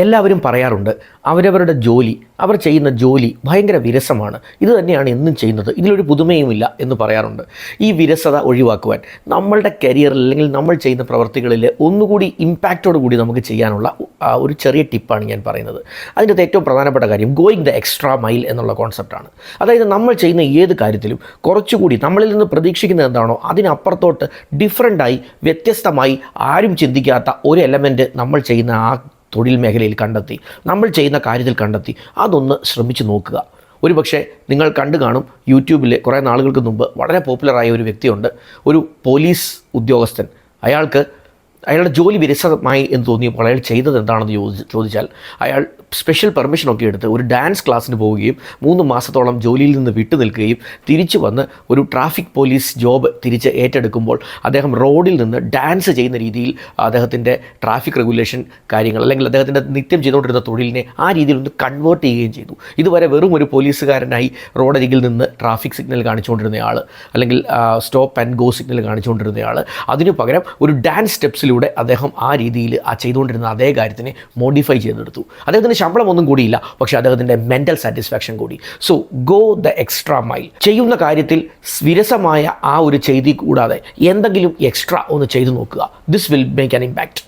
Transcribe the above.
എല്ലാവരും പറയാറുണ്ട് അവരവരുടെ ജോലി, അവർ ചെയ്യുന്ന ജോലി ഭയങ്കര വിരസമാണ്, ഇത് തന്നെയാണ് എന്നും ചെയ്യുന്നത്, ഇതിലൊരു പുതുമയുമില്ല എന്ന് പറയാറുണ്ട്. ഈ വിരസത ഒഴിവാക്കുവാൻ നമ്മളുടെ കരിയറിൽ അല്ലെങ്കിൽ നമ്മൾ ചെയ്യുന്ന പ്രവർത്തികളിൽ ഒന്നുകൂടി ഇമ്പാക്റ്റോട് കൂടി നമുക്ക് ചെയ്യാനുള്ള ഒരു ചെറിയ ടിപ്പാണ് ഞാൻ പറയുന്നത്. അതിൻ്റെ ഏറ്റവും പ്രധാനപ്പെട്ട കാര്യം ഗോയിങ് ദ എക്സ്ട്രാ മൈൽ എന്നുള്ള കോൺസെപ്റ്റാണ്. അതായത് നമ്മൾ ചെയ്യുന്ന ഏത് കാര്യത്തിലും കുറച്ചുകൂടി നമ്മളിൽ നിന്ന് പ്രതീക്ഷിക്കുന്നത് എന്താണോ അതിനപ്പുറത്തോട്ട് ഡിഫറൻ്റായി, വ്യത്യസ്തമായി, ആരും ചിന്തിക്കാത്ത ഒരു എലമെൻറ്റ് നമ്മൾ ചെയ്യുന്ന ആ തൊഴിൽ മേഖലയിൽ കണ്ടെത്തി, നമ്മൾ ചെയ്യുന്ന കാര്യത്തിൽ കണ്ടെത്തി അതൊന്ന് ശ്രമിച്ചു നോക്കുക. ഒരുപക്ഷെ നിങ്ങൾ കണ്ടു കാണും, യൂട്യൂബിൽ കുറേ നാളുകൾക്ക് മുമ്പ് വളരെ പോപ്പുലറായ ഒരു വ്യക്തിയുണ്ട്, ഒരു പോലീസ് ഉദ്യോഗസ്ഥൻ. അയാളുടെ ജോലി വിരസമായി എന്ന് തോന്നിയപ്പോൾ അയാൾ ചെയ്തത് എന്താണെന്ന് ചോദിച്ചാൽ അയാൾ സ്പെഷ്യൽ പെർമിഷനൊക്കെ എടുത്ത് ഒരു ഡാൻസ് ക്ലാസ്സിന് പോവുകയും 3 മാസത്തോളം ജോലിയിൽ നിന്ന് വിട്ടു നിൽക്കുകയും തിരിച്ചു വന്ന് ഒരു ട്രാഫിക് പോലീസ് ജോബ് തിരിച്ച് ഏറ്റെടുക്കുമ്പോൾ അദ്ദേഹം റോഡിൽ നിന്ന് ഡാൻസ് ചെയ്യുന്ന രീതിയിൽ അദ്ദേഹത്തിൻ്റെ ട്രാഫിക് റെഗുലേഷൻ കാര്യങ്ങൾ അല്ലെങ്കിൽ അദ്ദേഹത്തിൻ്റെ നിത്യം ചെയ്തുകൊണ്ടിരുന്ന തൊഴിലിനെ ആ രീതിയിൽ ഒന്ന് കൺവേർട്ട് ചെയ്യുകയും ചെയ്തു. ഇതുവരെ വെറും ഒരു പോലീസുകാരനായി റോഡരികിൽ നിന്ന് ട്രാഫിക് സിഗ്നൽ കാണിച്ചുകൊണ്ടിരുന്നയാൾ അല്ലെങ്കിൽ സ്റ്റോപ്പ് ആൻഡ് ഗോ സിഗ്നൽ കാണിച്ചുകൊണ്ടിരുന്നയാൾ അതിനു പകരം ഒരു ഡാൻസ് സ്റ്റെപ്സിലൂടെ അദ്ദേഹം ആ രീതിയിൽ ചെയ്തുകൊണ്ടിരുന്ന അതേ കാര്യത്തിനെ മോഡിഫൈ ചെയ്തെടുത്തു. അദ്ദേഹത്തിന് ശമ്പളമൊന്നും കൂടിയില്ല, പക്ഷേ അദ്ദേഹത്തിൻ്റെ മെൻ്റൽ സാറ്റിസ്ഫാക്ഷൻ കൂടി. So go the extra mile. ചെയ്യുന്ന കാര്യത്തിൽ വിരസമായ ആ ഒരു ചെയ്തി കൂടാതെ എന്തെങ്കിലും എക്സ്ട്രാ ഒന്ന് ചെയ്തു നോക്കുക. This will make an impact.